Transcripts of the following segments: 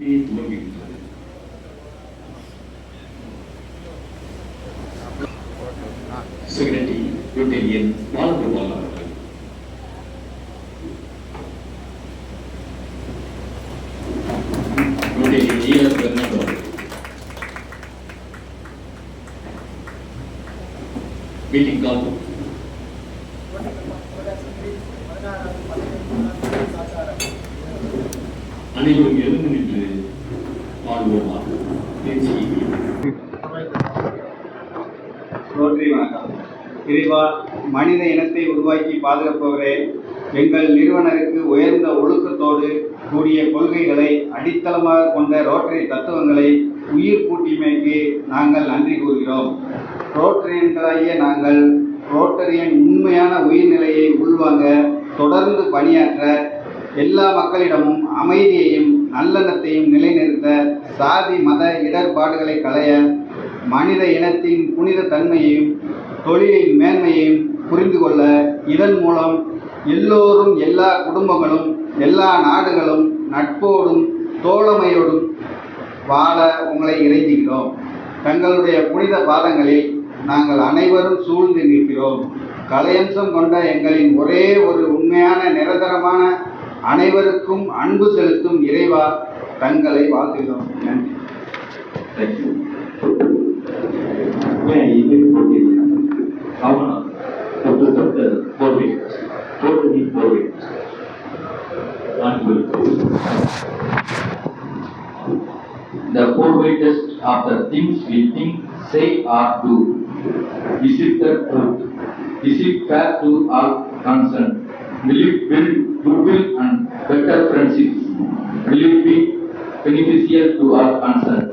துவங்குகின்றது. Secretary யூட்டேரியன் Balagopal அவர்கள். யூட்டேரியன் ஈழப் பெருநாடு அவர்கள். Meeting call. அனைவரும் எழுந்து நின்று வாழ்வோமாக. ரோட்டரி வணக்கம். இறைவா, மனித இனத்தை உருவாக்கி பாதுகாப்பவரே, எங்கள் நிறுவனருக்கு உயர்ந்த ஒழுக்கத்தோடு கூடிய கொள்கைகளை அடித்தளமாக கொண்ட ரோட்டரி தத்துவங்களை உயிர் கூட்டியமைக்கு நாங்கள் நன்றி கூறுகிறோம். ரோட்டரியன்களாகிய நாங்கள் ரோட்டரியின் உண்மையான உயிர்நிலையை உள்வாங்க தொடர்ந்து பணியாற்ற, எல்லா மக்களிடமும் அமைதியையும் நல்லெண்ணத்தையும் நிலைநிறுத்த, சாதி மத இடர்பாடுகளை களைய, மனித இனத்தின் புனித தன்மையையும் தொழிலின் மேன்மையையும் புரிந்து கொள்ள, இதன் மூலம் எல்லோரும் எல்லா குடும்பங்களும் எல்லா நாடுகளும் நட்போடும் தோழமையோடும் வாழ உங்களை இறைஞ்சுகிறோம். தங்களுடைய புனித பாதங்களில் நாங்கள் அனைவரும் சூழ்ந்து நிற்கிறோம். கலையம்சம் கொண்ட எங்களின் ஒரே ஒரு உண்மையான நிரந்தரமான அனைவருக்கும் அன்பு செலுத்தும் இறைவா, தங்களை வாழ்த்துகிறோம். நன்றி. The four-way test of the things we think, say or do. Is it the truth? Is it fair to all concerned? Will it build goodwill and better friendships? Will it be beneficial to all concerned?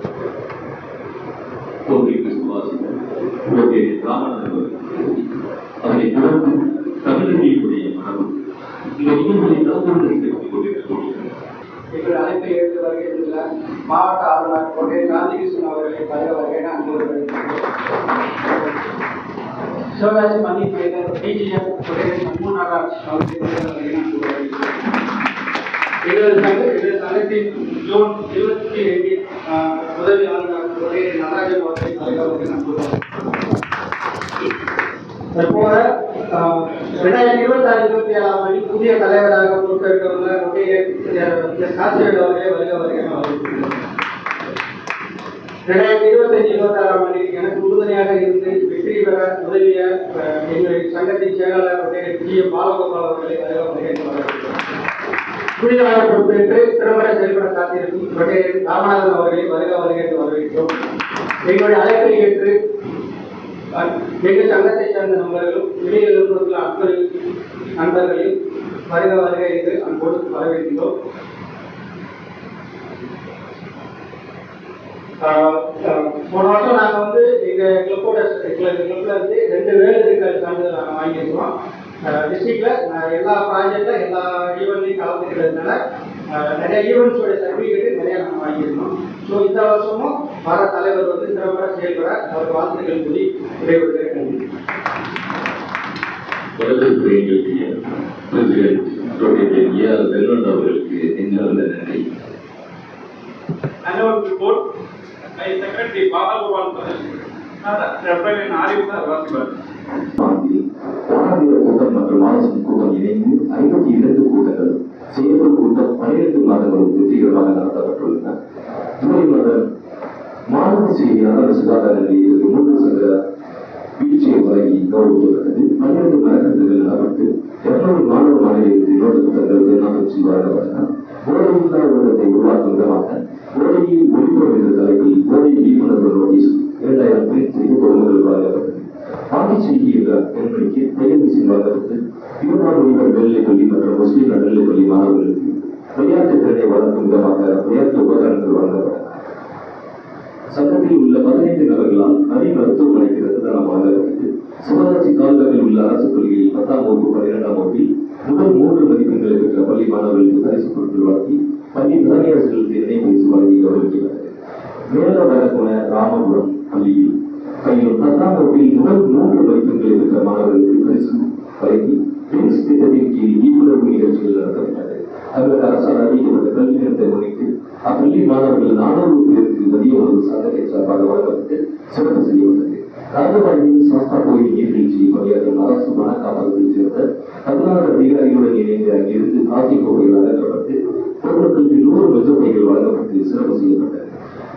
அவரை தொடர்ந்து தமிழர்களுடைய மரபு இந்த நிகழ்வுகளை நடத்துவதற்கு கொண்டிருக்கிறார். எங்கள் அழைப்பை ஏற்று வருகின்ற மாவட்ட ஆளுநர் கொண்டே காந்திகிருஷ்ணன் அவர்களை வருக அன்பு சிவகாசி மன்னிப்பு டிஜிஎம் கொண்டே சண்முகநாதன் அவர்களை எங்களது சங்கத்தின் ஜூன் 25 உதவி ஆளுநர் கொண்டே நடராஜன் அவர்களை வருக அன்பு. தற்போது 2026-27 புதிய தலைவராக பொறுப்பேற்கவுள்ள காசிவேடு அவர்களே வருக. 2025-26 எனக்கு உறுதுணையாக இருந்து வெற்றி பெற உதவிய எங்கள் சங்கத்தின் செயலாளர் ஜி எம் பாலகோபால் அவர்களை வருக. புதிதாக பொறுப்பேற்று திறம்பட செயல்பட காத்திருக்கும் ராமநாதன் அவர்களை வருக என்று வரவேற்கிறோம். எங்களுடைய அழைப்பை ஏற்று எங்கள் சங்கத்தை சேர்ந்த நண்பர்களும் வெளியில் இருந்துள்ள நண்பர்களையும் வருக என்று அன்போடு வரவேற்கிறோம். போன வருஷம் நாங்கள் எங்கள் கிளப்ல இருந்து 2 வேலைகள் சான்றிதழ் நாங்கள் வாங்கியிருக்கிறோம். டிஸ்ட்ரிக்ட்ல எல்லா ப்ராஜெக்ட்ல எல்லா ஈவெண்ட்லையும் கலந்துக்கிறதுனால நிறைய ஈவெண்ட்ஸோட சர்டிஃபிகேட் நிறைய நாங்கள் வாங்கியிருக்கோம். ஸோ இந்த வருஷமும் வர தலைவர் திறம்பட செயல்பட அவர் வாழ்த்துக்கள் கூறி விடைபெறுகிறேன். அவர்களுக்கு நெஞ்சார்ந்த நன்றி. செக்ரட்டரி பாலகோபால் கூட்டம் மற்றும் ஆலோசனை கூட்டம் இணைந்து 52 கூட்டங்கள், செயல்பு கூட்டம் 12 மாதங்களும் வெற்றிகரமாக நடத்தப்பட்டுள்ளன. ஜூலை மாதம் மாணவ செய்தியாளர் சுகாதார நிலையத்திற்கு 3 சங்கர வீழ்ச்சியை வழங்கி கௌரவிக்கப்பட்டது. 12 மரக்கன்றுகள் நடப்பட்டு 200 மாணவ மாணவியருக்கு நோட்டு புத்தகங்கள் தென்னாட்சி வழங்கப்பட்டன. போதையில்லா உலகத்தை உருவாக்கும் விதமாக போதையில் ஒளிபுறம் என்ற தலைப்பில் போதை விழிப்புணர்வு நோட்டீஸ் 2000 பிரிண்ட் செய்து பொதுமக்கள் வழங்கப்பட்டது. பாண்டிச்சேரி என்ற பெண்மணிக்கு தையல் மிஷின் வழங்கப்பட்டு 24 மணிகள் மேல்நிலைப் பள்ளி மற்றும் முஸ்லீம் நடுநிலைப் பள்ளி மாணவர்களுக்கு விளையாட்டு திறனை வளர்க்கும் விதமாக விளையாட்டு உபகரணங்கள் வழங்கப்பட்டன. சங்கத்தில் உள்ள 15 நபர்களால் நதி மருத்துவமனைக்கு ரத்த தானம் வழங்கப்பட்டது. சிவகாசி தாலுகாவில் உள்ள அரசு பள்ளியில் 10ஆம் வகுப்பு 12ஆம் வகுப்பில் முதல் 3 மதிப்பெண்களை பெற்ற பள்ளி மாணவர்களுக்கு பரிசு பொருட்கள் வழங்கி பள்ளி தலைமையாளர்களுக்கு நினைவு பரிசு வழங்கி கௌரவிக்கப்பட்டது. மேல வடக்குண ராமபுரம் பள்ளியில் கையில் 10ஆம் வகுப்பில் முதல் 3 மதிப்பெண்களை பெற்ற மாணவர்களுக்கு பரிசு வழங்கி பிரின்ஸ் திட்டத்தின் கீழ் விழிப்புணர்வு நிகழ்ச்சிகள் நடத்தப்பட்டது. அவர்கள் அரசால் அறிவிக்கப்பட்ட கல்வி தினத்தை முன்னிட்டு அப்பள்ளி மாணவர்கள் 400 பேருக்கு மதிய உணவு சங்கத்தின் சார்பாக வழங்கப்பட்டு சிறப்பு செய்யப்பட்டது. ராஜபாளையம் சாஸ்தா கோயில் நீர்வீழ்ச்சி பணியாற்றும் அரசு வனக்காப்பகத்தைச் சேர்ந்த 16 அதிகாரிகளுடன் இணைந்து அங்கிருந்து பிளாஸ்டிக் கோப்பைகள் அகற்றப்பட்டு பொதுமக்களுக்கு 100 மெச்சப்பைகள் வழங்கப்பட்டு சிறப்பு செய்யப்பட்டது.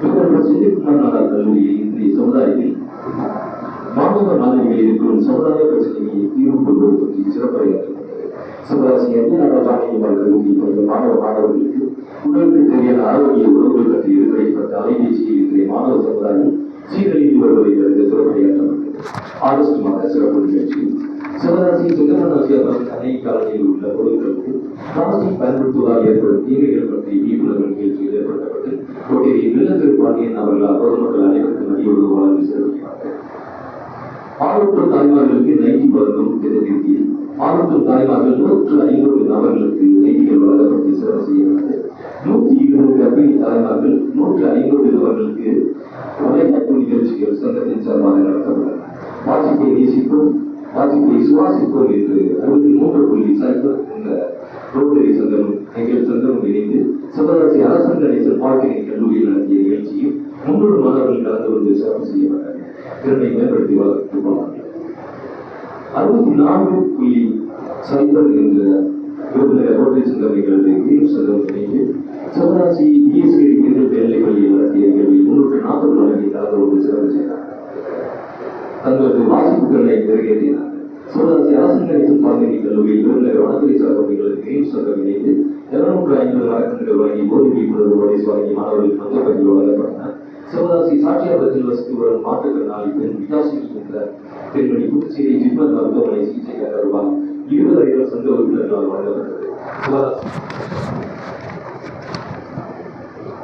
இவர்கள் செந்தில்குமார் நாடார் கல்லூரியில் இன்றைய சமுதாயத்தில் மாணவ மாணவிகள் இருக்கும் சமுதாய பிரச்சனைகளை தீர்வு கொள்வது பற்றி சிறப்புரையாற்றப்பட்டது. சிவராசி அஞ்ஞானபாணியம்மாள் கல்லூரி பயிலும் மாணவ மாணவர்களுக்கு உடலுக்கு தேவையான ஆரோக்கிய உணவுகள் பற்றி எடுத்துரைக்கப்பட்ட அலைபேசியில் இன்றைய மாணவ சமுதாயம் சீரழிந்து வருவதை தடுக்க சிறப்புரையாற்றப்பட்டது. ஆகஸ்ட் மாத சிறப்பு நிகழ்ச்சி சிவராசி சுந்தரநாச்சியார் அணை காலனியில் உள்ள பொருட்களுக்கு பிளாஸ்டிக் பயன்படுத்துவதால் ஏற்படும் தீமைகள் பற்றி விழிப்புணர்வு நிகழ்ச்சியில் ஏற்படுத்தப்பட்டு கோட்டையை வெள்ளத்திருப்பாண்டியன் அவர்களால் பொதுமக்கள் அனைவருக்கும் மதியோடு வழங்கி சிறப்பித்தார்கள். பாலூட்டும் தாய்மார்களுக்கு நைட்டி வழங்கும் தினத்தில் பாலூட்டும் தாய்மார்கள் 150 நபர்களுக்கு நைட்டிகள் வழங்கப்பட்டு சிறப்பு செய்யப்பட்டது. 120 கர்ப்பிணி தாய்மார்கள் 150 நபர்களுக்கு வலைகாப்பு நிகழ்ச்சிகள் சங்கத்தின் சார்பாக நடத்தப்பட்டன. வாசிப்பை நேசிப்போம், வாசிப்பை சுவாசிப்போம் என்று 63.0 என்ற ரோட்டரி சங்கம் எங்கள் சங்கம் இணைந்து சிவராசி அரசன் கணேசன் பாலிடெக்னிக் கல்லூரியில் நடத்திய நிகழ்ச்சியில் 300 மாணவர்கள் கலந்து கொண்டு சிறப்பு செய்யப்பட்டனர். திறனை மேம்படுத்தி வளர்த்துக் கொண்டார்கள். 64.0 என்ற விருதுநகர் ரோட்டரி சங்கம் எங்களது கிரீன் சங்கம் இணைந்து சிவராசி பிஎஸ்கே மேல்நிலைப் பள்ளியில் நடத்திய நிகழ்வில் 340 மாணவர்கள் கலந்து கொண்டு சிறப்பு செய்தார். தங்களது வாசிப்பு திறனை மெருகேற்றினார். சிவராசி அரசன் கணேசன் பாலிடெக்னிக் கல்லூரியில் விருதுநகர் வனத்துறை சார்பாக எங்களது கிரீன் சங்கம் இணைந்து 250 மரக்கன்றுகள் வழங்கி போதை விழிப்புணர்வு நோட்டீஸ் வழங்கி மாணவர்களுக்கு மஞ்சப்பைகள் வழங்கப்பட்டன. சிவராசி சாட்சியாபுரத்தில் வசித்து வரும் மாற்றுத்திறனாளி பெண் விகாசினி என்ற பெண்மணி புதுச்சேரி ஜிப்மர் மருத்துவமனை சிகிச்சைக்காக ரூபாய் 20,000 சங்க உறுப்பினர்களால் வழங்கப்பட்டது.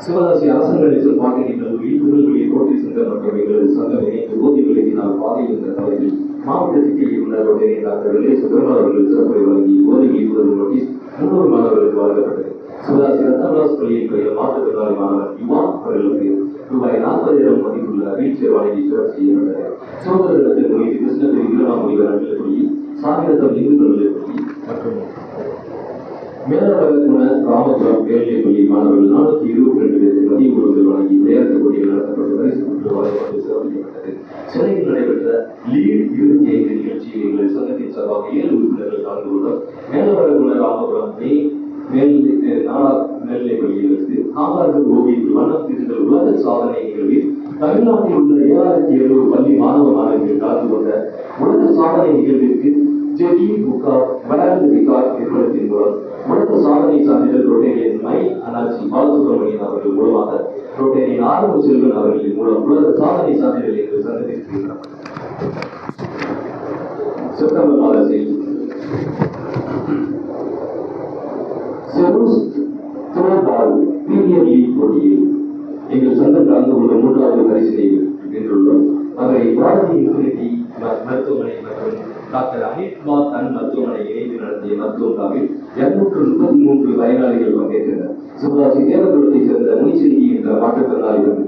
சிவராசி அரசன் கணேசன் பாலிடெக்னிக் கல்லூரியில் திருநெல்வேலி ரோட்டரி சங்கம் மற்றும் எங்களது சங்கம் இணைந்து போதை விலக்கினால் பாதை என்ற தலைப்பில் மாவட்ட திட்ட இயக்குநர் டாக்டர் வெள்ளை சுப்பிரமணியன் அவர்கள் சிறப்புரை வழங்கி போதை விழிப்புணர்வு நோட்டீஸ் 300 மாணவர்களுக்கு வழங்கப்பட்டது. சிவராசி ரத்தன்தாஸ் பள்ளியில் பயிலும் மாற்றுத்திறனாளி மாணவர் யுவான் அவர்களுக்கு ரூபாய் 40,000 மதிப்புள்ள வீழ்ச்சியை வழங்கி சிறப்பு செய்யப்பட்டது. சுதந்திர தினத்தை முன்னிட்டு கிருஷ்ணகிரி வீரமாமுனிவர் அறநிலைப்பள்ளி, சாமிரதம் இந்து நடுநிலைப்பள்ளி மற்றும் மேலவகுன ராமபுரம் மேல்நிலைப்பள்ளி மாணவர்கள் 422 பேருக்கு மதிய உணவுகள் வழங்கி விளையாட்டுப் போட்டிகள் நடத்தப்பட்டு பரிசு பெற்று வழங்கப்பட்டு சிறப்பிக்கப்பட்டது. சென்னையில் நடைபெற்ற லீட் 25 நிகழ்ச்சியில் எங்கள் சங்கத்தின் சார்பாக 7 உறுப்பினர்கள் கலந்து கொண்டோம். மேலவகுன ராமபுரம் மேல்நிலைப்பள்ளியிலிருந்து காமராஜர் ஓவியத்தில் வண்ணம் தீட்டுதல் உலக சாதனை நிகழ்வில் தமிழ்நாட்டில் உள்ள 7,700 பள்ளி மாணவ மாணவிகள் கலந்து கொண்ட உலக சாதனை நிகழ்விற்கு JD book of world record நிறுவனத்தின் மூலம் உலக சாதனை சான்றிதழ் ரோட்டேரியன் மை அண்ணாச்சி பாலசுப்ரமணியன் அவர்கள் மூலமாக ரோட்டேரியன் ஆரம்ப செல்வன் அவர்களின் மூலம் உலக சாதனை சான்றிதழ் என்று சங்கத்திற்கு செப்டம்பர் மாத செய்தி பிரீமியர் லீக் போட்டியில் எங்கள் சங்கம் கலந்து கொண்ட 3வது பரிசினை வென்றுள்ளோம். அவரை பாரதி இன்ஃபினிட்டி மருத்துவமனை மற்றும் டாக்டர் அனித்குமார் தன் மருத்துவமனை இணைந்து நடத்திய மருத்துவமனையில் 233 பயனாளிகள் பங்கேற்றனர். சிவராசி தேவகுலத்தைச் சேர்ந்த முனிச்செல்வி என்ற மாற்றுத்திறனாளிகள்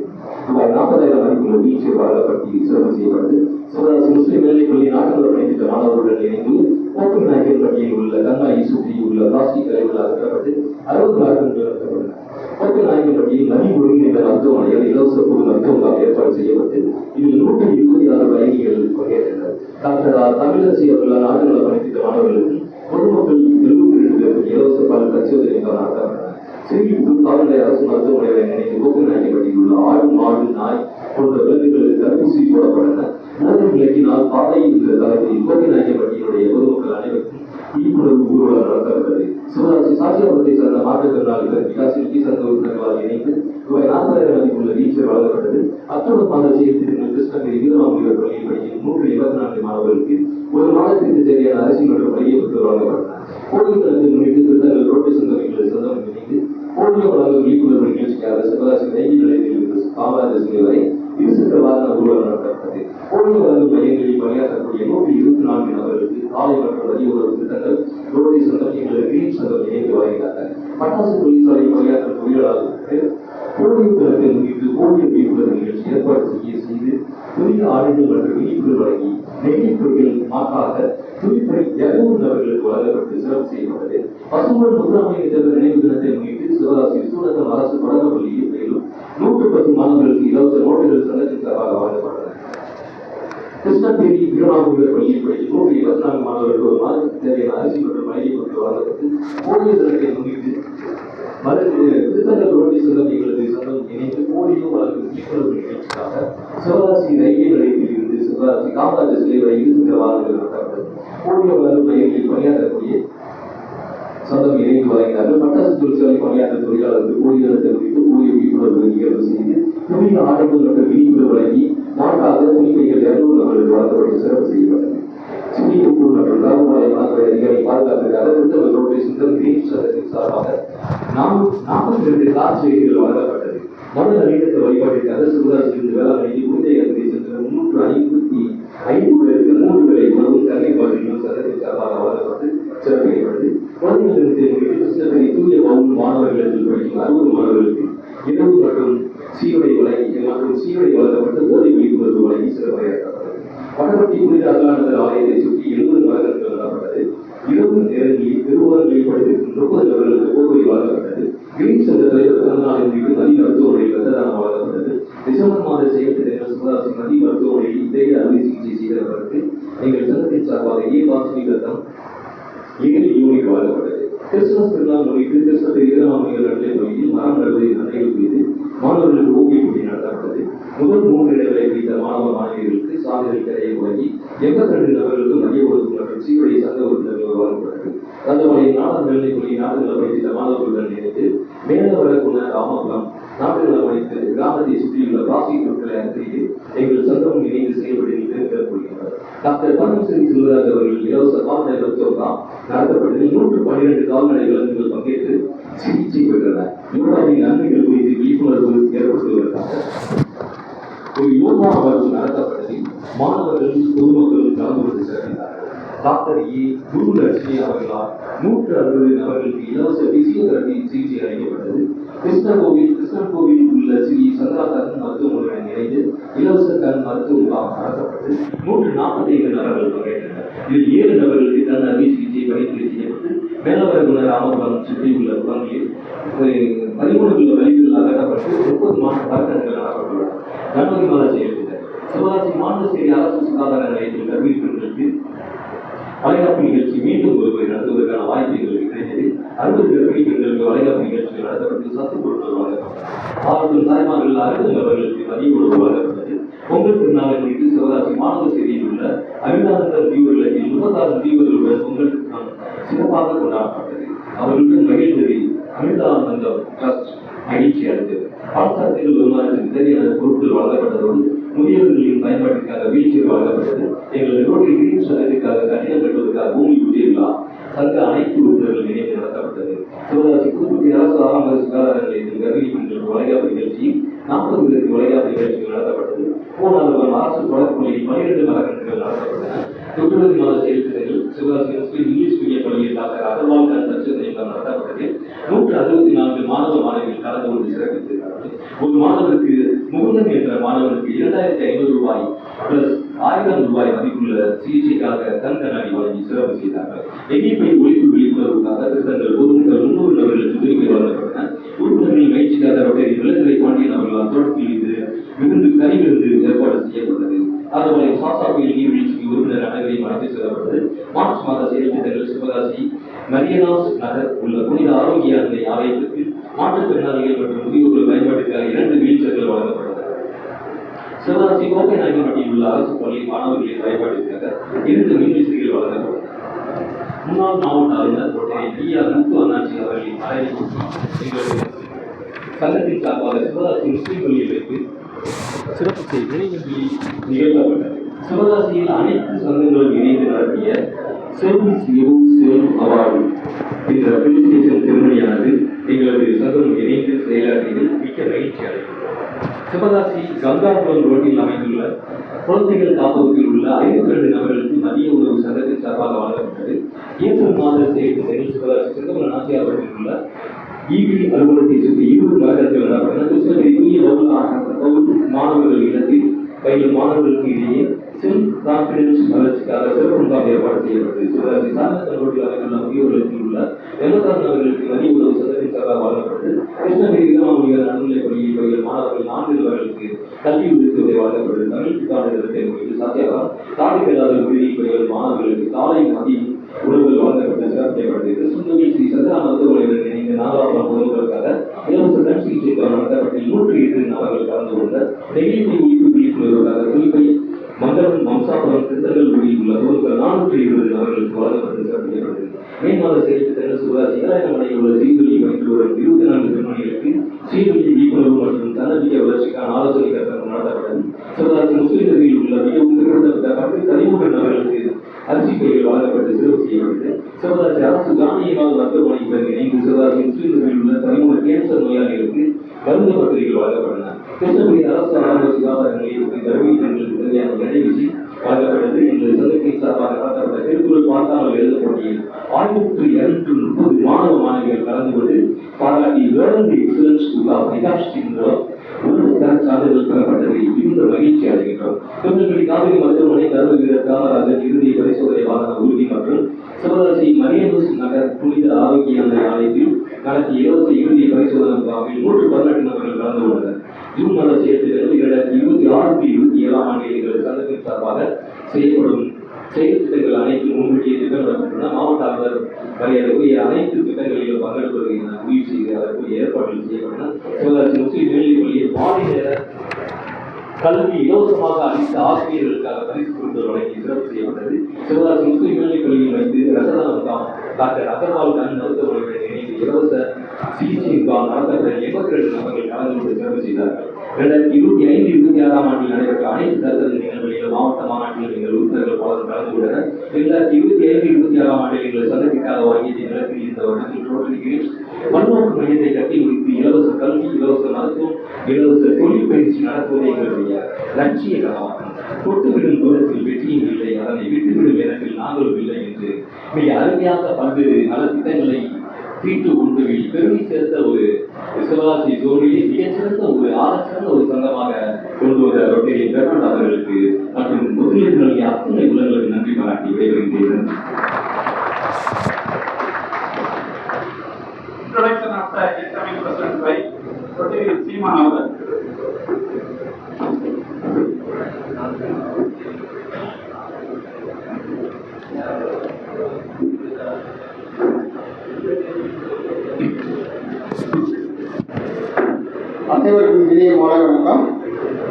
ரூபாய் 40,000 மதிப்புள்ள வீழ்ச்சி வழங்கப்பட்டு சிறப்பு செய்யப்பட்டு சிவராசி முஸ்லிம் மேல்நிலைப்பள்ளி நாட்டுநல பணித்திட்ட மாணவர்களுடன் இணைந்து போக்கு நாயக்கன் பட்டியில் உள்ள கண்மாயை சுற்றி உள்ள பிளாஸ்டிக் கழிவுகள் அகற்றப்பட்டு 60 மரக்கன்றுகள் நடத்தப்பட்டன. போக்கு நாயக்கன் பட்டியில் நதி ஒருங்கிணைந்த மருத்துவமனையில் இலவச பொது மருத்துவம் ஏற்பாடு செய்யப்பட்டு இதில் 126 பயணிகள் பங்கேற்றனர். டாக்டர் தமிழரசி அவர்களால் நாட்டுநல பணித்திட்ட மாணவர்களுக்கு பொதுமக்கள் 72 பேருக்கு இலவச பால் பரிசோதனைக்காக நடத்தப்பட்டன. ஸ்ரீவில்லிபுத்தூர் கால்நடை அரசு மருத்துவமனைகளை நினைத்து போக்கு நாயக்கன்பட்டியில் உள்ள ஆடு, மாடு, நாய் போன்ற விலங்குகளுக்கு தடுப்பூசி போடப்பட்டன. போதை விலக்கினால் பாதை என்ற தலைப்பில் போக்கு நாயக்கன்பட்டியினுடைய பொதுமக்கள் அனைவருக்கும் விழிப்புணர்வு ஊர்வலம் நடத்தப்பட்டது. சிவராசி சாட்சியாபுரத்தை சேர்ந்த மாற்றுத்திறனாளிகள் விகாசிக்கு சங்க உறுப்பினர்களால் இணைந்து ரூபாய் 40,000 மதிப்புள்ள வீழ்ச்சி வழங்கப்பட்டது. அக்டோபர் மாத செய்தியில் கிருஷ்ணகிரி வீரமாமுனிவர் பள்ளியில் படிக்கும் 124 மாணவர்களுக்கு ஒரு மாதத்திற்கு தேவையான அரிசி மற்றும் பள்ளியை பெற்று வழங்கப்பட்டன. போலி தினத்தை முன்னிட்டு திருத்தங்கள் ரோட்டரி சங்கம் எங்களது சங்கம் இணைந்து போலியோ வழங்க விழிப்புணர்வு நிகழ்ச்சிக்காக சிவராசி ரயில் நிலையத்தில் இருந்து காமராஜர் சிலை வரை இருசக்கர வாகன ஊர்வலம் நடத்தப்பட்டது. போலியோ வழங்கும் மையங்களில் பணியாற்றக்கூடிய 124 நபர்களுக்கு காலை மற்றும் மதிய உணவு திட்டங்கள் ரோட்டரி சங்கம் எங்களது கிரீன் சங்கம் இணைந்து வழங்கினார்கள். பட்டாசு தொழிற்சாலையில் பணியாற்றும் தொழிலாளர்களுக்கு போலியோ தினத்தை முன்னிட்டு போலியோ விழிப்புணர்வு நிகழ்ச்சி ஏற்பாடு செய்து புதிய ஆடைகள் மற்றும் விழிப்புணர்வு வழங்கி நெகிழிப்பொருட்கள் மாற்றாக துணிப்பை 200 நபர்களுக்கு வழங்கப்பட்டு சிறப்பு செய்யப்பட்டது. பசும்பொன் முத்துராமலிங்க தேவர் நினைவு தினத்தை முன்னிட்டு சிவராசி சூரகம் அரசு தொடக்க பள்ளியில் மேலும் மாணவர்கள் சங்கத்தின் சார்பாக வழங்கப்பட்டன. கிருஷ்ணகிரி வீரமாமுனிவர் பள்ளியில் படிக்கும் 124 மாணவர்களுக்கு ஒரு மாதத்துக்கு தேவையான அரிசி மற்றும் மளிகை பொருட்கள் வழங்கப்பட்டு போலியோ தினத்தை முன்னிட்டு திருத்தங்கல் ரோட்டரி சங்கம் எங்களது சங்கம் இணைந்து போலியோ வழங்கும் விழிப்புணர்வு நிகழ்ச்சிக்காக சிவகாசி ரயில்வே நிலையத்தில் இருந்து சிவகாசி காமராஜர் சிலை வரை 2 வாகனங்கள் நடத்தப்பட்டது. போலியோ வழங்கும் மையங்களில் பணியாற்றக்கூடிய சங்கம் இணைந்து வழங்கினார்கள். பட்டாசு தொழிற்சாலை பணியாற்றும் தொழிலாளர்கள் போலியோ தினத்தை குறித்து போலியோ விழிப்புணர்வு நிகழ்வு செய்து புதிய ஆடைகள் மற்றும் விழிப்புணர்வு வழங்கி மாற்றாக துணிப்பைகள் 200 நபர்களுக்கு வழங்கப்பட்டு சிறப்பு செய்யப்பட்டது. சிங்கிப்பூர் மற்றும் ராகுபாளையம் மாநகர அதிகாரி பாதுகாப்பிற்காக திருத்தங்கல் ரோட்டரி சங்கம் கிரீன் சங்கத்தின் சார்பாக 42 கார் செய்திகள் வழங்கப்பட்டது. மத நல்லிணக்க வழிபாட்டிற்காக சிவகாசியிலிருந்து வேளாண்மைக்கு புனிதயாத்திரை சென்ற 355 பேருக்கு 3 வேளை உணவும் கல்வி பாட்டிலும் சங்கத்தின் சார்பாக வழங்கப்பட்டு சிறப்பிக்கப்பட்டது. குழந்தைகள் தினத்தை முன்னிட்டு கிருஷ்ணகிரி தூய பவுன் மாணவர்கள் படிக்கும் 60 மாணவர்களுக்கு இரவு மற்றும் சீருடை வழங்கப்பட்டு போதை விழிப்புணர்வு வழங்கி சிறப்புரையாற்றப்பட்டது. வடபட்டி புனித அருளானந்தர் ஆலயத்தை சுற்றி 70 மரக்கன்றுகள் நடப்பட்டது. இரவு நேரங்களில் பெருவாரங்களில் படித்திருக்கும் 30 நபர்களுக்கு போர்வை வழங்கப்பட்டது. கிரீன் சங்க தலைவர் பிறந்தநாளை முன்னிட்டு மதிய மருத்துவமனையில் ரத்ததானம் வழங்கப்பட்டது. டிசம்பர் மாத செயல்திட்டங்கள் சிவகாசி மதிய மருத்துவமனையில் இதய அறுவை சிகிச்சை செய்தவர்களுக்கு எங்கள் சங்கத்தின் சார்பாக பாசிட்டிவ் ரத்தம் 7 யூனிட் வழங்கப்பட்டது. கிறிஸ்துமஸ் திருநாள் முன்னிட்டு கிருஷ்ணகிரி வீரமாமுனிவர் நடுநிலைப் பள்ளியில் மரம் நடுவதை நன்மைகள் குறித்து மாணவர்களுக்கு ஓவிய போட்டி நடத்தப்பட்டது. முதல் 3 இடங்களை பிடித்த மாணவியர்களுக்கு சான்றிதழ் கரையை வழங்கி 82 நபர்களுக்கு மதிய உணவு மற்றும் சீருடை சங்க உறுப்பினர்கள் வழங்கப்பட்டது. தந்தமலை நாடார் மேல்நிலைப் பள்ளி நாட்டு நல படித்த மாணவர்களுடன் இணைந்து மேலவரக்குண ராமபுரம் நாட்டு நல படித்து கிராமத்தை சுற்றியுள்ள பிளாஸ்டிக் பொருட்களை அகற்றிட்டு எங்கள் சங்கம் இணைந்து செயல்பட்டு கூறுகின்றனர். டாக்டர் பரமசிறி செல்வராஜ் அவர்கள் இலவச கால்நடை மருத்துவம் நடத்தப்பட்டது. 112 கால்நடை விலங்குகள் பங்கேற்று சிகிச்சை பெற்றன. யோகாவின் நன்மைகள் குறித்து விழிப்புணர்வு ஏற்படுத்துவதற்காக ஒரு யோகா அமர்வு நடத்தப்பட்டதில் மாணவர்கள் பொதுமக்களும் கலந்து கொண்டு சிறப்பித்தார்கள். டாக்டர் குருலட்சுமி அவர்களால் 160 நபர்களுக்கு இலவச பிசியோதெரபி சிகிச்சை அளிக்கப்பட்டது. கிருஷ்ணன் கோவில் உள்ள ஸ்ரீ சங்கராச்சாரியன் மருத்துவமனையுடன் இணைந்து இலவச கண் மருத்துவ முகாம் நடத்தப்பட்டு 145 நபர்கள் பங்கேற்றனர். இதில் 7 நபர்களுக்கு கண் அறுவை சிகிச்சை பரிந்துரை செய்யப்பட்டு மேலவரகுண ராமபுரம் சுற்றியுள்ள புறங்களில் 13 வழிகள் அகற்றப்பட்டு 30 மரக்கன்றுகள் நடப்பட்டுள்ளன. ஜனவரி மாத செயல்திட்டம் சிவகாசி மாண்டசேரி அரசு சுகாதார நிலையத்தில் கர்ப்பிணி பெண்களுக்கு வளைகாப்பு நிகழ்ச்சி மீண்டும் ஒருமுறை நடத்துவதற்கான வாய்ப்பு எங்களுக்கு கிடைத்தது. 60 கர்ப்பிணி பெண்களுக்கு வளைகாப்பு நிகழ்ச்சிகள் நடத்தப்பட்டு சத்து பொருட்கள் வழங்கப்பட்டன. அவர்கள் தாய்மார்கள் 60 நபர்களுக்கு மதிய உணவு வழங்கப்பட்டது. பொங்கல் திருநாளை முன்னிட்டு சிவகாசி மாநகரசேரியில் உள்ள அமிர்தானந்தர் தீவுகளத்தில் 36 தீவுகளுடன் பொங்கல் திருநாள் சிறப்பாக கொண்டாடப்பட்டது. அவர்களுடன் மகிழ்ந்தது அமிர்தானந்தம் டிரஸ்ட் மகிழ்ச்சி அளித்தது. பாடசாலைகள் வருமானத்திற்கு தேவையான பொருட்கள் வழங்கப்பட்டதோடு முதியவர்களின் பயன்பாட்டிற்காக வீழ்ச்சியர் வழங்கப்பட்டது. எங்களது ரோட்டரி கிரீன் சங்கத்திற்காக கட்டிடம் கட்டுவதற்காக பூமி பூஜை விழா சங்க அனைத்து உறுப்பினர்கள் இணைந்து நடத்தப்பட்டது. சிவகாசி புதுக்குடி அரசு ஆரம்ப சுகாதார நிலையத்தில் கர்ப்பிணி பெண்களுக்கு வளைகாப்பு நிகழ்ச்சியும் 40 பேருக்கு வளைகாப்பு நிகழ்ச்சிகள் நடத்தப்பட்டது. போனாலும் அரசு தொடர்புகளில் 12 மரக்கன்றுகள் நடத்தப்பட்டன. பிப்ரவரி மாத செயல்திட்டங்கள் சிவகாசி முஸ்லிம் இங்கிலீஷ் மீடியம் பள்ளியில் டாக்டர் அகர்வால் கண் சர்ச்சை நடத்தப்பட்டது. 164 மாணவ மாணவிகள் கலந்து கொண்டு சிறப்பித்திருக்கிறார்கள். ஒரு மாணவருக்கு முகுந்தன் என்ற மாணவனுக்கு 2500 ரூபாய் பிளஸ் 1000 ரூபாய் மதிப்புள்ள சிகிச்சைக்காக கண் கண்ணாடி வழங்கி சிறப்பு செய்தார்கள். எண்ணிப்பை ஒழிப்பு விழிப்புணர்வுக்காக திருத்தங்கள் பொதுமக்கள் 300 நபர்களுக்கு உரிமை வழங்கப்பட்டன. உறுப்பினர்களின் பயிற்சிக்காக ரோட்டரி நிலக்கரை பாண்டியன் அவர்களால் தோட்டத்தில் இருந்து கனிவிருந்து ஏற்பாடு செய்யப்பட்டது. அதுபோல சாசாவில் நீர்வீழ்ச்சிக்கு உறுப்பினர் அனைவரையும் அழைத்து செல்லப்பட்டது. மார்ச் மாத செயல் திட்டங்கள் சிவகாசி மரியனாஸ் நகர் உள்ள புனித ஆரோக்கிய அன்னை ஆலயத்திற்கு மாற்றுத்திறனாளிகள் மற்றும் முதியோர்கள் பயன்பாட்டிற்காக 2 வீல்சேர்கள் வழங்கப்பட்டது. சிவகாசி கோப்பை நாயக்கன்பட்டியில் உள்ள அரசு பள்ளி மாணவர்களின் பயன்பாட்டிற்காக 2 மின்விசிறிகள் வழங்கப்பட்டது. முன்னாள் மாவட்ட ஆளுநர் முத்து அண்ணாச்சி அவர்களின் மறைவு எங்களது சங்கத்தின் சார்பாக சிவகாசி முஸ்லிம் பள்ளியில் வைத்து சிறப்பு செய்தி நிகழ்த்தப்பட்டது. சிவகாசியில் அனைத்து சங்கங்களும் இணைந்து நடத்திய சர்வீஸ் அவார்டு என்ற அப்ரிசியேஷன் செரிமனியானது எங்களது சங்கம் இணைந்து செயலாற்றியதில் மிக்க மகிழ்ச்சி அடைகிறது. சிவகாசி கங்காபுரம் ரோட்டில் அமைந்துள்ள குழந்தைகள் காப்பகத்தில் உள்ள 52 நபர்களுக்கு மதிய உணவு சங்கத்தின் சார்பாக வழங்கப்பட்டது. ஏப்ரல் மாத செயல்திட்டத்தில் சிவகாசி சிங்கமல நாச்சியார் ரோட்டில் உள்ள ஈவி அலுவலகத்தை சுற்றி 20 மரக்கன்றுகள் நடப்பட்டன. கிருஷ்ணகிரி தூய மாணவர்கள் இடத்தில் பயிலும் மாணவர்களுக்கு இடையே செல்ஃப் கான்பிடன்ஸ் வளர்ச்சிக்காக சிறப்பு முகாம் ஏற்பாடு செய்யப்பட்டது. சிவகாசி சாரநாத் ரோட்டில் அமைந்துள்ள முதியோர்களுக்கு உள்ள 86 நபர்களுக்கு மதிய உணவு சங்கத்தின் சார்பாக வழங்கப்பட்டது. கிருஷ்ணகிரி வீரமாமுனிவர் நடுநிலைப் பள்ளியில் பயிலும் மாணவர்கள் 4 நபர்களுக்கு கல்வி உதவித்தொகை வழங்கப்படுது. தமிழுக்கான திட்டத்தை குறித்து சாத்தியமாக தாடிக்கல்லாத விடுதிகள் மாணவர்களுக்கு காலை மதிய உணவுகள் வழங்கப்பட்ட சிறப்பிக்கப்பட்டது. கிருஷ்ணகிரி ஸ்ரீ சந்திரா மருத்துவமனையுடன் இணைந்து நாகலாபுரம் பொதுமக்களுக்காக இலவச கண் சிகிச்சை நடத்தப்பட்டு 108 நபர்கள் கலந்து கொண்ட நெகிழ்ச்சி ஒழிப்பு விழிப்புணர்வுக்காக குறிப்பை மண்டலம் வம்சாபுரம் திருத்தங்கல்குடியில் உள்ள பொதுமக்கள் 420 நபர்களுக்கு வழங்கப்பட்டு சிறப்பிக்கப்பட்டது. மே மாத செயல்திட்டங்கள் சுகாசி ஏழாயிரம் உள்ள சீர்திருத்தி பணியில் வரும் 24 பெண்மணிகளுக்கு சீர்திருத்தி விழிப்புணர்வு மற்றும் தன்னம்பிக்கை வளர்ச்சிக்கான ஆலோசனை கருத்தரங்கம் நடத்தப்பட்டது. சிவகாசி முஸ்லிம்களில் உள்ள மிகவும் திருத்தப்பட்ட 13 நபர்களுக்கு அரிசி பைகள் வழங்கப்பட்டு சிறப்பு செய்யப்பட்டது. சிவகாசி அரசு காந்தியமாக மருத்துவமனையுடன் இணைந்து சிவகாசி முஸ்லிம்களில் உள்ள 13 கேன்சர் நோயாளிகளுக்கு மருந்து பத்திரிகைகள் வழங்கப்பட்டன. கிருஷ்ணகிரி அரசு ஆரம்ப சுகாதார நிலையத்திற்கு கர்ப்பிணிகளுக்கு தேவையான இடைவெளி வழங்கப்பட்டது. எங்கள் சங்கத்தின் சார்பாக நடத்தப்பட்ட திருக்குறள் பார்த்தாமல் எழுத போட்டியில் 1230 மாணவ மாணவிகள் கலந்து கொண்டு பாராட்டி வேர்ல்ட் எக்ஸலன்ஸ் சான்றிதழ் பெறப்பட்டது. மிகுந்த மகிழ்ச்சி அடைகின்றோம். திருநெல்வேலி காவிரி மருத்துவமனை கருவகிர காமராஜர் இறுதி பரிசோதனை வாகன உறுதி மற்றும் சிவகாசி மரியனூஸ் நகர் புனித ஆரோக்கிய ஆலயத்தில் நடத்திய இலவச இறுதி பரிசோதனை முகாமில் 118 நபர்கள் கலந்து கொண்டனர். ஜூன் மாத செயற்திட்டங்கள் 2026-27 ஆண்டில் எங்கள் சங்கத்தின் சார்பாக செய்யப்படும் செயல் திட்டங்கள் அனைத்தும் முன்கூட்டிய திட்டமிடப்பட்டுள்ளன. மாவட்ட ஆளுநர் வரையறுக்கூடிய அனைத்து திட்டங்களிலும் பங்கெடுப்பதை முடிவு செய்து அதற்குரிய ஏற்பாடுகள் செய்யப்பட்டன. சிவகாசி முஸ்லிம் மேல்நிலைப் பள்ளியில் மாலை நேர கல்வி இலவசமாக அளித்த ஆசிரியர்களுக்காக பரிசு பொருட்கள் வழங்கி சிறப்பு செய்யப்பட்டது. சிவகாசி முஸ்லிம் மேல்நிலைப் பள்ளியில் வைத்து ரசதா முகாம் டாக்டர் அகர்வால் கண் மருத்துவமனையுடன் இணைந்து இலவச சிகிச்சை முகாம் நடத்தப்பட்ட 82 நபர்கள் கலந்து கொண்டு சிறப்பு செய்தார்கள். 2025-26 ஆண்டில் நடைபெற்ற அனைத்து தரத்தல் நிகழ்வுகளிலும் மாவட்ட மாநாட்டில் எங்கள் உறுப்பினர்கள் பலரும் கலந்து கொண்டனர். 2025-26 ஆண்டில் எங்கள் சங்கத்திற்காக வாங்கிய நிலத்தில் இந்த வருடத்தில் ரோட்டரி பல்நோக்கு மையத்தை கட்டி முடித்து இலவச கல்வி, இலவச மருத்துவம், இலவச தொழில் பயிற்சி நடத்துவதை எங்களுடைய லட்சிய கனவாகும். தொட்டுவிடும் தூரத்தில் வெற்றியும் இல்லை, அதனை விட்டுவிடும் இடத்தில் நாங்களும் இல்லை என்று மிக அருமையாக பல்வேறு நலத்திட்டங்களை தீட்டு ஒன்றுவில் பெருமை சேர்த்த ஒரு சிவகாசி சோழியை மிகச்சிறந்த ஒரு ஆரச்சிறந்த ஒரு சங்கமாக கொண்டு வந்த ரொட்டேரி பெர்னாட் அவர்களுக்கு மற்றும் முதலீடுகளுடைய அத்தனை உள்ளங்களுக்கு நன்றி பாராட்டி விடைபெறுகிறேன். Introduction of the incoming president by Rotary Seema Navar. அனைவருக்கும் இனிய மாலை வணக்கம்.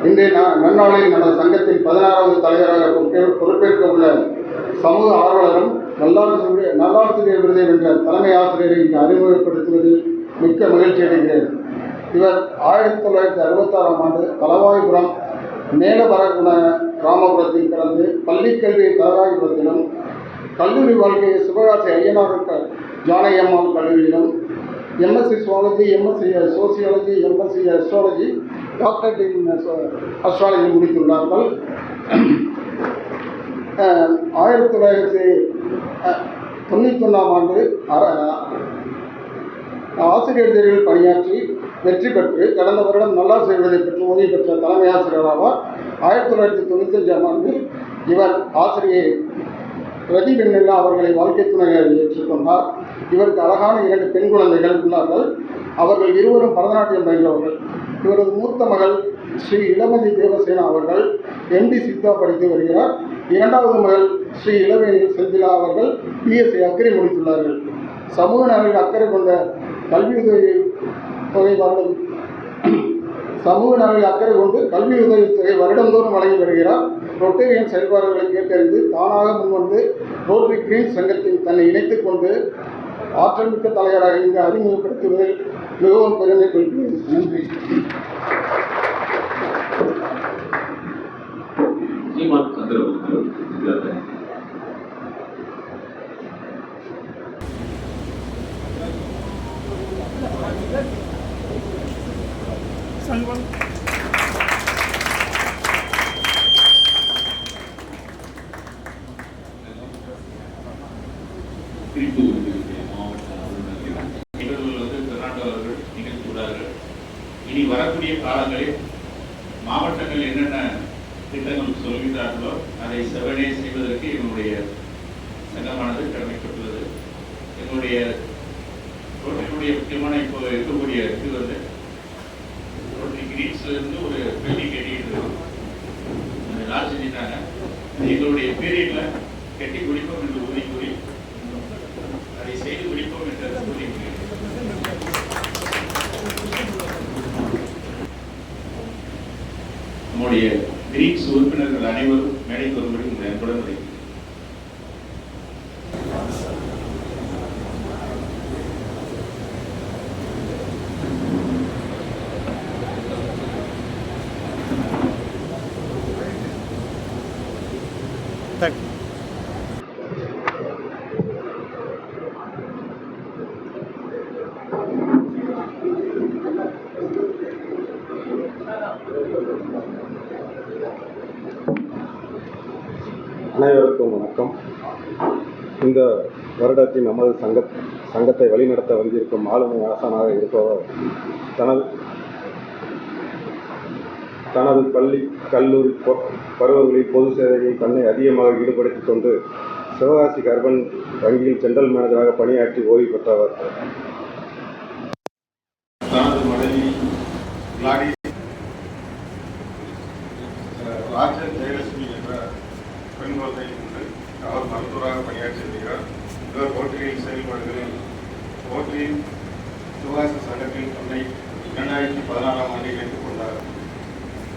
இன்றைய நன்னாளில் நமது சங்கத்தின் 16வது தலைவராக பொறுப்பேற்க உள்ள சமூக ஆர்வலரும் நல்லாசிரியர் விருதை வென்ற தலைமை ஆசிரியரை இங்கு அறிமுகப்படுத்துவதில் மிக்க மகிழ்ச்சி அடைகிறேன். இவர் 1966ஆம் ஆண்டு தலவாய்புரம் மேலபரகுண கிராமப்புறத்தில் பிறந்து பள்ளிக்கல்வி தலவாய்புரத்திலும் கல்லூரி வாழ்க்கையை சிவகாசி ஐயனார் ஜானகியம்மாள் கல்லூரியிலும் MSc zoology, MSc sociology, MSc astrology, doctorate in astrology முடித்துள்ளார்கள். 1991ஆம் ஆண்டு ஆசிரியர் தேர்வில் பணியாற்றி வெற்றி பெற்று கடந்த வருடம் நல்லாசிரியர் விருதை பெற்று ஓய்வு பெற்ற தலைமை ஆசிரியர் ஆவார். 1995ஆம் ஆண்டு இவர் ஆசிரியர் ரதி வெண்ணிலா அவர்களை வாழ்க்கை துணையாக ஏற்றுக்கொண்டார். இவருக்கு அழகான 2 பெண் குழந்தைகள் உள்ளார்கள். அவர்கள் இருவரும் பரதநாட்டியம் பயின்றவர்கள். இவரது மூத்த மகள் ஸ்ரீ இளமதி தேவசேனா அவர்கள் MD சித்தா படித்து வருகிறார். 2வது மகள் ஸ்ரீ இளவேணி செந்திலா அவர்கள் BSc அக்கறை முடித்துள்ளார்கள். சமூக நலனில் அக்கறை கொண்ட கல்வி உதவித்தொகை வருடந்தோறும் வழங்கி வருகிறார். ரொட்டேரியன் செயல்பாடுகளை கேட்டறிந்து தானாக முன்வந்து ரோட்டரி கிரீன் சங்கத்தில் தன்னை இணைத்துக் கொண்டு ஆற்றல் மிக்க தலைவராக இங்கு அறிமுகப்படுத்துவதில் மிகவும் பெருமை கொள்கிறேன். நன்றி. இனி வரக்கூடிய காலங்களில் மாவட்டங்கள் என்னென்ன திட்டங்கள் சொல்கிறார்களோ அதை செவனே செய்வதற்கு எங்களுடைய சங்கமானது கடமைப்பட்டுள்ளது. எங்களுடைய ரோட்டரியுடைய முக்கியமான இப்போ இருக்கக்கூடிய இது ரோட்டரி கிரீன்ஸ்ல இருந்து ஒரு பில்டிங் கட்டிட்டு கட்டி முடிப்போம் என்று உறுதி கூறி அதை செய்து முடிப்போம் என்று கூறி நம்முடைய கிரீக்ஸ் உறுப்பினர்கள் அனைவரும் மேடைக்கு வரும்படி இந்த அன்புடன் வைக்கிறேன். அனைவருக்கும் வணக்கம். இந்த வருடத்தின் நமது சங்கத்தை வழிநடத்த வந்திருக்கும் ஆளுமை ஆசானாக இருப்பவர் தனது பள்ளி கல்லூரி பருவங்களில் பொது சேவையில் தன்னை அதிகமாக ஈடுபடுத்திக் கொண்டு சிவகாசி அர்பன் வங்கியில் ஜெனரல் மேனேஜராக பணியாற்றி ஓய்வு பெற்றவர். தனது மனைவி ராஜன் ஜெயலட்சுமி என்ற பெண் குழந்தையை கொண்டு அவர் மருத்துவராக பணியாற்றி வருகிறார். இவர் ரோட்டரியின் செயல்பாடுகளில் ரோட்டரியின் சிவகாசி சங்கத்தில் தன்னை 2016ஆம் ஆண்டு இணைத்துக் கொண்டார்.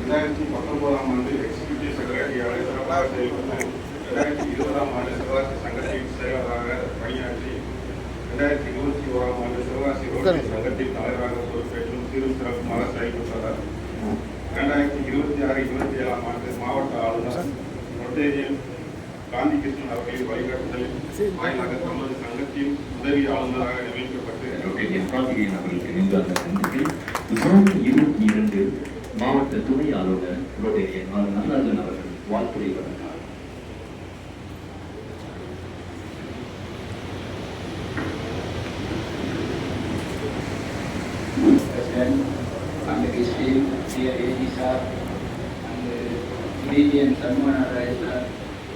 2019ஆம் ஆண்டு எக்ஸிகியூட்டிவ் செக்ரட்டரியாக சிறப்பாக செயல்பட்டு 2020ஆம் ஆண்டு சிவகாசி சங்கத்தின் செயலராக பணியாற்றி 2021ஆம் ஆண்டு சிவகாசி ரோட்டரி சங்கத்தின் தலைவராக பொறுப்பேற்றும் சீரும் சிறப்புமாக செயல்பட்டார். 2026-27ஆம் ஆண்டு மாவட்ட ஆளுநர் ரொட்டேரியன் காந்தி கிருஷ்ணன் அவர்களின் வழிகாட்டுதலில் வாயிலாக தமது சங்கத்தின் உதவி ஆளுநராக நியமிக்கப்பட்டு காந்தியின் அவர்களுக்கு நெஞ்சார்ந்த நன்றிகள். 2022 மாவட்ட துணை ஆளுநர் ரொட்டேரியன் நடராஜன் அவர்கள் வாழ்த்துரை வழங்கினார். and the history, dear AG sir, and the Indian Salman sir,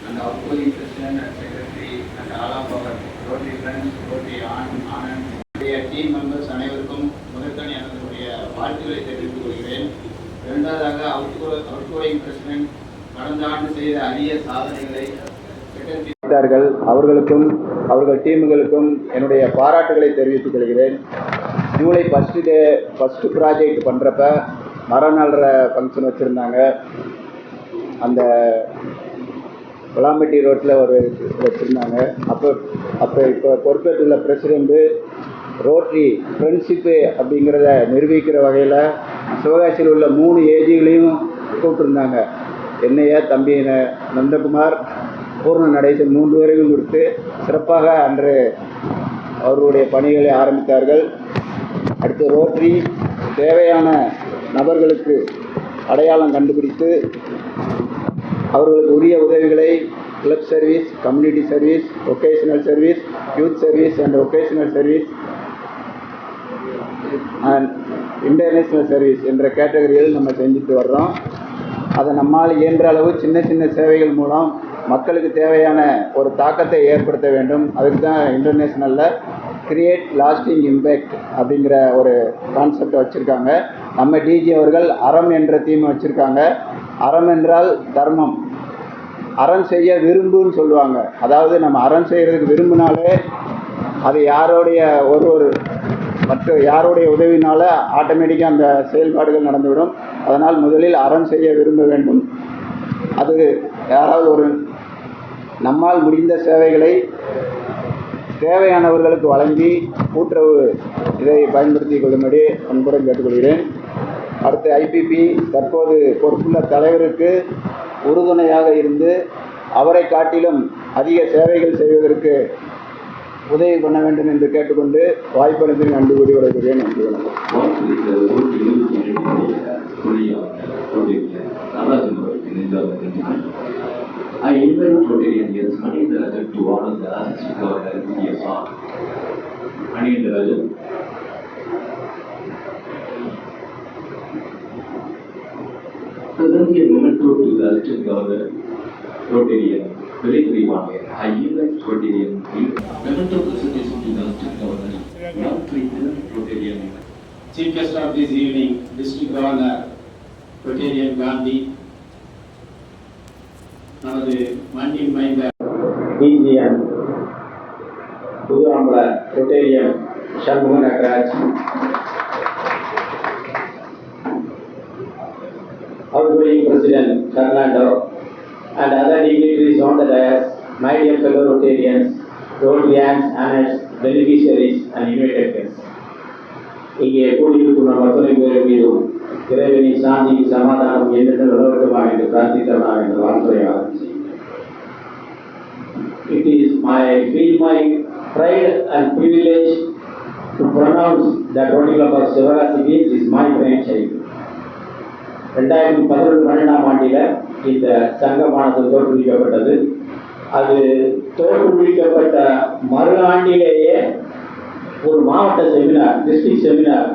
and our outgoing president and secretary, and all of our Rotary friends, Rotary Anand, their team members, அனைவருக்கும் முதற்கண் என்னுடைய வாழ்த்துக்களை தெரிவித்துக் கொள்கிறேன். இரண்டாவதாக அவுட்கோயிங் பிரசிடென்ட் கடந்த ஆண்டு செய்த அரிய சாதனைகளை அவர்களுக்கும் அவர்கள் டீமுகளுக்கும் என்னுடைய பாராட்டுகளை தெரிவித்துக் கொள்கிறேன். ஜூலை ஃபஸ்ட்டு ப்ராஜெக்ட் பண்ணுறப்ப மரம் நடுற ஃபங்க்ஷன் வச்சுருந்தாங்க. அந்த விளாம்பட்டி ரோட்டில் ஒரு வச்சுருந்தாங்க. அப்போ இப்போ பொறுப்பேற்றுள்ள பிரசிடெண்ட்டு ரோட்டரி ஃப்ரெண்ட்ஷிப்பு அப்படிங்கிறத நிரூபிக்கிற வகையில் சிவகாசியில் உள்ள 3 ஏஜிகளையும் கூப்பிட்டுருந்தாங்க. என்னையா தம்பி நந்தகுமார், பூர்ண நடேசன் 3 பேரையும் கொடுத்து சிறப்பாக அன்று அவர்களுடைய பணிகளை ஆரம்பித்தார்கள். அடுத்து ரோட்டரி தேவையான நபர்களுக்கு அடையாளம் கண்டுபிடித்து அவர்களுக்கு உரிய உதவிகளை club service, community service, vocational service, youth service and vocational service and international service என்ற கேட்டகரியில் நம்ம செஞ்சுட்டு வர்றோம். அதை நம்மால் இயன்ற அளவு சின்ன சின்ன சேவைகள் மூலம் மக்களுக்கு தேவையான ஒரு தாக்கத்தை ஏற்படுத்த வேண்டும். அதுக்கு தான் இன்டர்நேஷ்னலில் கிரியேட் லாஸ்டிங் இம்பேக்ட் அப்படிங்கிற ஒரு கான்செப்டை வச்சுருக்காங்க. நம்ம டிஜி அவர்கள் அறம் என்ற தீமை வச்சுருக்காங்க. அறம் என்றால் தர்மம், அறம் செய்ய விரும்புன்னு சொல்லுவாங்க. அதாவது நம்ம அறம் செய்கிறதுக்கு விரும்பினாலே அது யாருடைய உதவினால ஆட்டோமேட்டிக்காக அந்த செயல்பாடுகள் நடந்துவிடும். அதனால் முதலில் அறம் செய்ய விரும்ப வேண்டும். அது யாராவது நம்மால் முடிந்த சேவைகளை தேவையானவர்களுக்கு வழங்கி கூட்டுறவு இதை பயன்படுத்திக் கொள்ளும்படி அன்புடன் கேட்டுக்கொள்கிறேன். அடுத்து ஐபிபி தற்போது பொறுப்புள்ள தலைவருக்கு உறுதுணையாக இருந்து அவரை காட்டிலும் அதிக சேவைகள் செய்வதற்கு உதவி பண்ண வேண்டும் என்று கேட்டுக்கொண்டு வாய்ப்பளித்து நன்றி கூறி விடைபெறுகிறேன். நன்றி, வணக்கம். I invite Rotarians Anindarajan to honor the assistant governor CSR. Anindarajan. Presently a memento to the assistant governor Rotarian Very Wange. I invite Rotarian memento presentation to the assistant governor Rotarian. Chief guest of this evening, District Governor Rotarian Gandhi, நமது மண்ணின் மைந்த DGM, Puduvamala Rotarian Shanmuga Nagaraj, outgoing President Fernando, and other dignitaries on the dais, my dear fellow Rotarians, Rotarians, Annets, beneficiaries, and invited guests. இங்கே கூடியிருக்கும் நம் அத்தனை பேர் மீதும் இறைவனின் சாந்தி சமாதானம் என்றென்று நிலவட்டுமாக என்று பிரார்த்தித்தவனாக இந்த வாழ்த்துறை ஆரம்பிச்சு. It is feel my pride and privilege to pronounce that Rotary Club of Sivagasi is my grandchild. 2012 ஆண்டில் இந்த சங்கமானது தோற்றுவிக்கப்பட்டது. அது தோற்றுவிக்கப்பட்ட மறு ஆண்டிலேயே ஒரு மாவட்ட seminar, district seminar,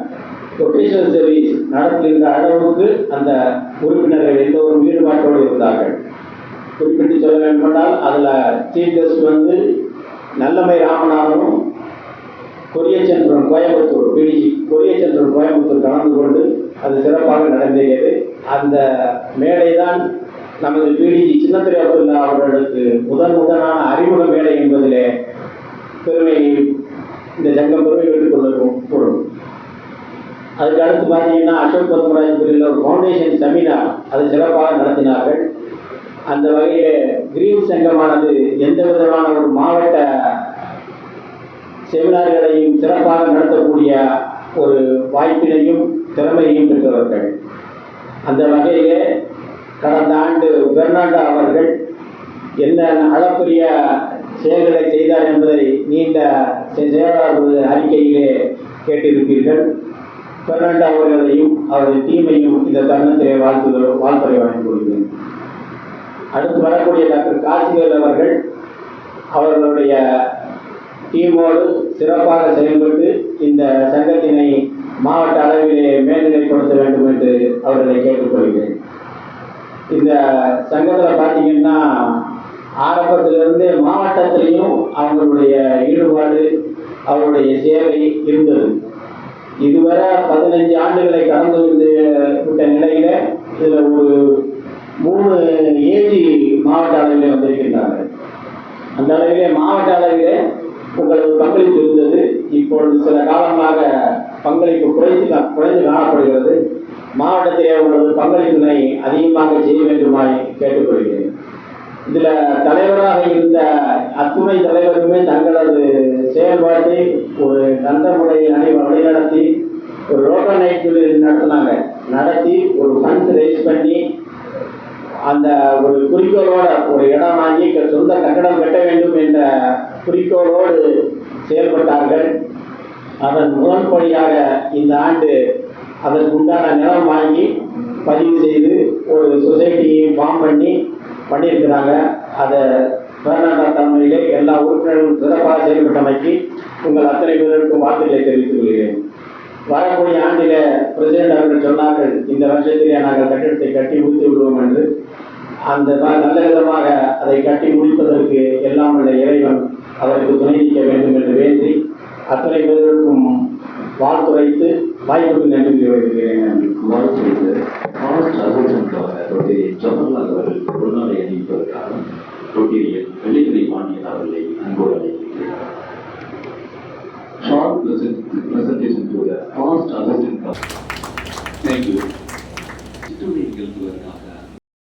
vocational service நடத்துகின்ற அளவுக்கு அந்த உறுப்பினர்கள் எந்த ஒரு ஈடுபாட்டோடு இருந்தார்கள். குறிப்பிட்டு சொல்ல வேண்டுமென்றால் அதில் சீஃப் கெஸ்ட் வந்து நல்லமை ராமநாதனும் கொரியச்சந்திரன் கோயம்புத்தூர் பிடிஜி கொரியச்சந்திரன் கோயம்புத்தூர் கலந்து கொண்டு அது சிறப்பாக நடந்தேறியது. அந்த மேடை தான் நமது பிடிஜி சின்னத்துறை அப்துல்லா அவர்களுக்கு முதனான அறிமுக மேடை என்பதிலே பெருமை இந்த சங்கம் பெருமை பெற்றுக் கொள்ளக்கூடும். அதுக்கு அடுத்து பார்த்தீங்கன்னா அசோக் பத்மராஜபுரியில் ஒரு ஃபவுண்டேஷன் செமினார் அது சிறப்பாக நடத்தினார்கள். அந்த வகையில் கிரீன் சங்கமானது எந்த விதமான ஒரு மாவட்ட செமினார்களையும் சிறப்பாக நடத்தக்கூடிய ஒரு வாய்ப்பினையும் திறமையையும் பெற்றவர்கள். அந்த வகையிலே கடந்த ஆண்டு பெர்னாண்டோ அவர்கள் என்ன அளப்பரிய செயல்களை செய்தார் என்பதை நீண்ட செயலாளர் அறிக்கையிலே கேட்டிருப்பீர்கள். பெர்னாண்டோ அவர்களையும் அவரது டீமையும் இந்த தருணத்திலே வாழ்த்துறை வழங்கிக் கொள்கிறேன். அடுத்து வரக்கூடிய டாக்டர் காசிவேல் அவர்கள் அவர்களுடைய டீமோடு சிறப்பாக செயல்பட்டு இந்த சங்கத்தினை மாவட்ட அளவிலே மேல்நிலைப்படுத்த வேண்டும் என்று அவர்களை கேட்டுக்கொள்கிறேன். இந்த சங்கத்தில் பார்த்தீங்கன்னா ஆரம்பத்திலிருந்து மாவட்டத்திலையும் அவங்களுடைய ஈடுபாடு அவருடைய சேவை இருந்தது. இதுவரை 15 ஆண்டுகளை கடந்து விட்ட நிலையில இதில் ஒரு 3 ஏஜி மாவட்ட அளவிலே வந்திருக்கின்றார்கள். அந்த அளவிலே மாவட்ட அளவிலே உங்களது பங்களிப்பு இருந்தது. இப்பொழுது சில காலமாக பங்களிப்பு குறைந்து காணப்படுகிறது. மாவட்டத்திலே உங்களது பங்களிப்பினை அதிகமாக செய்ய வேண்டுமாய் கேட்டுக்கொள்கிறேன். இதில் தலைவராக இருந்த அத்துணை தலைவருமே தங்களது செயல்பாட்டை ஒரு நல்ல முறையில் வழிநடத்தி ஒரு ரோட்டர் நைட் நடத்தி ஒரு ஃபண்ட்ஸ் ரைஸ் பண்ணி அந்த ஒரு குறிக்கோளோட ஒரு இடம் வாங்கி சொந்த கட்டடம் கட்ட வேண்டும் என்ற குறிக்கோளோடு செயல்பட்டார்கள். அதன் முதன்படியாக இந்த ஆண்டு அதற்கு உண்டான நிலம் வாங்கி பதிவு செய்து ஒரு சொசைட்டியை ஃபார்ம் பண்ணியிருக்கிறாங்க. அதை பெர்னாண்டோ தலைமையிலே எல்லா உறுப்பினர்களும் சிறப்பாக செயல்பட்டமைக்கு உங்கள் அத்தனை பேருக்கும் வாழ்த்துக்களை தெரிவித்துக் கொள்கிறேன். வரக்கூடிய ஆண்டில் பிரசிடென்ட் அவர்கள் சொன்னார்கள், இந்த வருஷத்திலே நாங்கள் கட்டிடத்தை கட்டி முடித்து விடுவோம் என்று. அந்த நல்ல விதமாக அதை கட்டி முடிப்பதற்கு எல்லாம் உள்ள இறைவன் அவருக்கு துணை நிற்க வேண்டும் என்று வேண்டி அத்தனை பேருக்கும் வாழ்த்துரைத்து வாய்ப்புக்கு நன்றி தெரிவிக்கிறேன். ஜவஹர்லால் அவர்கள் பொருளாதார அறிவிப்பதற்காக ரொட்டேரியன் வெள்ளித்துறை பாண்டியன் அவர்களை அன்போடு அழைக்கிறேன். Short presentation to the first assistant. Thank you. நிகழ்த்துவதற்காக